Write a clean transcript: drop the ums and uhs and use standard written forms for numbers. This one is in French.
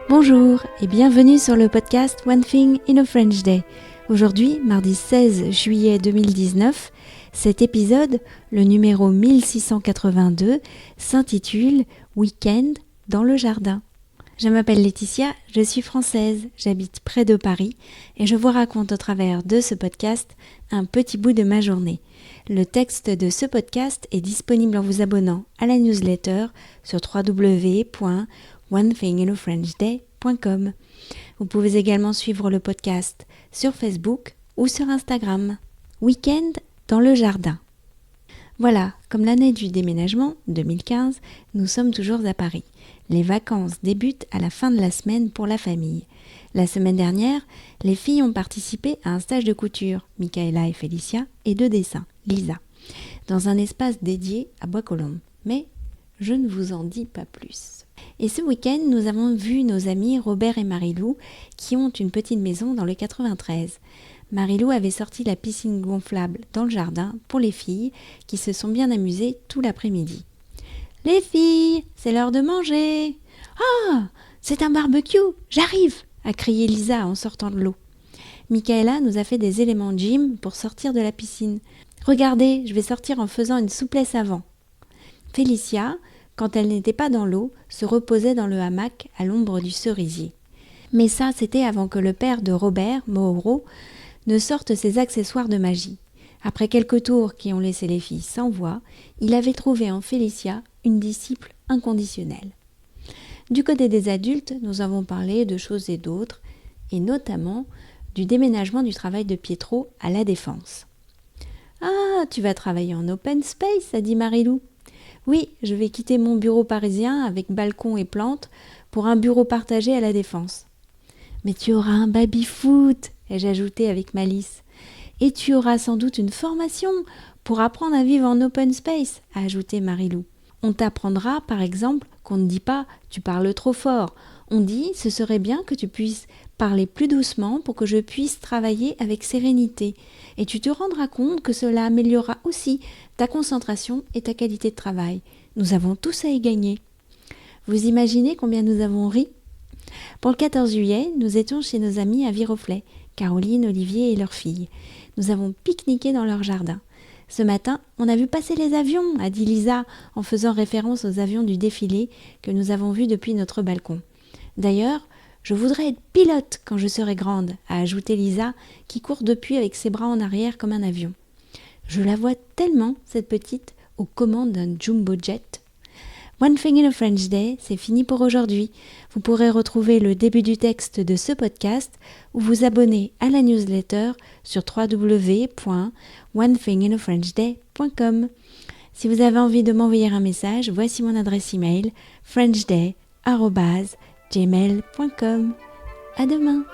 Bonjour et bienvenue sur le podcast One Thing in a French Day. Aujourd'hui, mardi 16 juillet 2019, cet épisode, le numéro 1682, s'intitule Week-end dans le jardin. Je m'appelle Laetitia, je suis française, j'habite près de Paris et je vous raconte au travers de ce podcast un petit bout de ma journée. Le texte de ce podcast est disponible en vous abonnant à la newsletter sur www.onethinginafrenchday.com. Vous pouvez également suivre le podcast sur Facebook ou sur Instagram. Week-end dans le jardin. Voilà, comme l'année du déménagement, 2015, nous sommes toujours à Paris. Les vacances débutent à la fin de la semaine pour la famille. La semaine dernière, les filles ont participé à un stage de couture, Michaela et Félicia, et de dessin, Lisa, dans un espace dédié à Bois-Colombes. Mais je ne vous en dis pas plus. Et ce week-end, nous avons vu nos amis Robert et Marilou qui ont une petite maison dans le 93. Marilou avait sorti la piscine gonflable dans le jardin pour les filles qui se sont bien amusées tout l'après-midi. « Les filles, c'est l'heure de manger !»« Ah, c'est un barbecue, j'arrive !» a crié Lisa en sortant de l'eau. Michaela nous a fait des éléments de gym pour sortir de la piscine. « Regardez, je vais sortir en faisant une souplesse avant. » Félicia, quand elle n'était pas dans l'eau, se reposait dans le hamac à l'ombre du cerisier. Mais ça, c'était avant que le père de Robert, Moreau, ne sorte ses accessoires de magie. Après quelques tours qui ont laissé les filles sans voix, il avait trouvé en Félicia une disciple inconditionnelle. Du côté des adultes, nous avons parlé de choses et d'autres, et notamment du déménagement du travail de Pietro à La Défense. « Ah, tu vas travailler en open space » a dit Marilou. « Oui, je vais quitter mon bureau parisien avec balcon et plantes pour un bureau partagé à La Défense. »« Mais tu auras un baby-foot » ai-je ajouté avec malice. « Et tu auras sans doute une formation pour apprendre à vivre en open space » a ajouté Marilou. « On t'apprendra par exemple qu'on ne dit pas « tu parles trop fort ». On dit « ce serait bien que tu puisses parler plus doucement pour que je puisse travailler avec sérénité. Et tu te rendras compte que cela améliorera aussi ta concentration et ta qualité de travail. Nous avons tous à y gagner. » Vous imaginez combien nous avons ri ? Pour le 14 juillet, nous étions chez nos amis à Viroflay, Caroline, Olivier et leurs filles. Nous avons pique-niqué dans leur jardin. Ce matin, on a vu passer les avions, a dit Lisa, en faisant référence aux avions du défilé que nous avons vus depuis notre balcon. D'ailleurs, je voudrais être pilote quand je serai grande, a ajouté Lisa, qui court depuis avec ses bras en arrière comme un avion. Je la vois tellement, cette petite, aux commandes d'un jumbo jet. One Thing in a French Day, c'est fini pour aujourd'hui. Vous pourrez retrouver le début du texte de ce podcast ou vous abonner à la newsletter sur www.onethinginafrenchday.com. Si vous avez envie de m'envoyer un message, voici mon adresse email frenchday@gmail.com. À demain.